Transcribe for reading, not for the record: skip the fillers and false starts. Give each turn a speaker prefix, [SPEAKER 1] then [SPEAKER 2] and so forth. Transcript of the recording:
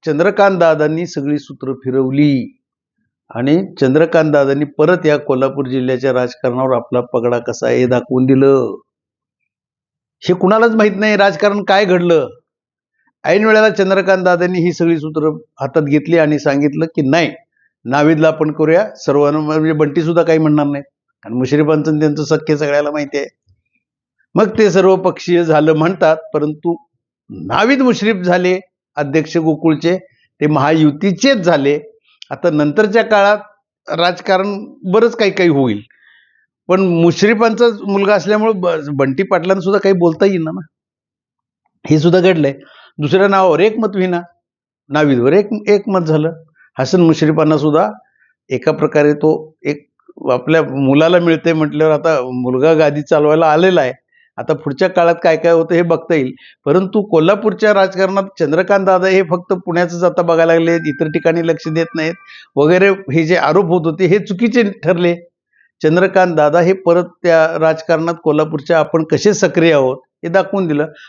[SPEAKER 1] चंद्रकांत दादांनी सगळी सूत्र फिरवली आणि चंद्रकांत दादांनी परत या कोल्हापूर जिल्ह्याच्या राजकारणावर आपला पगडा कसा आहे हे दाखवून दिलं. हे कुणालाच माहित नाही राजकारण काय घडलं. ऐन वेळेला चंद्रकांत दादांनी ही सगळी सूत्र हातात घेतली आणि सांगितलं की नाही, नाविदला आपण करूया. सर्वांना म्हणजे बंटी सुद्धा काही म्हणणार नाहीत, आणि मुश्रीफांचं त्यांचं सख्य सगळ्याला माहिती आहे. मग ते सर्व पक्षीय झालं म्हणतात, परंतु नाविद मुश्रीफ झाले अध्यक्ष गोकुळचे, ते महायुतीचेच झाले. आता नंतरच्या काळात राजकारण बरंच काही काही होईल, पण मुश्रीफांचा मुलगा असल्यामुळे बंटी पाटलांना सुद्धा काही बोलता येईना ना. हे सुद्धा घडलंय. दुसऱ्या नावावर एक मत विना नाविदवर एक मत झालं. हसन मुश्रीफांना सुद्धा एका प्रकारे तो एक आपल्या मुलाला मिळते म्हटल्यावर आता मुलगा गादी चालवायला आलेला आहे. आता पुढच्या काळात काय काय होतं हे बघता येईल. परंतु कोल्हापूरच्या राजकारणात चंद्रकांत दादा हे फक्त पुण्याचंच आता बघायला लागले, इतर ठिकाणी लक्ष देत नाहीत वगैरे, हे जे आरोप होत होते हे चुकीचे ठरले. चंद्रकांत दादा हे परत त्या राजकारणात कोल्हापूरच्या आपण कसे सक्रिय आहोत हे दाखवून दिलं.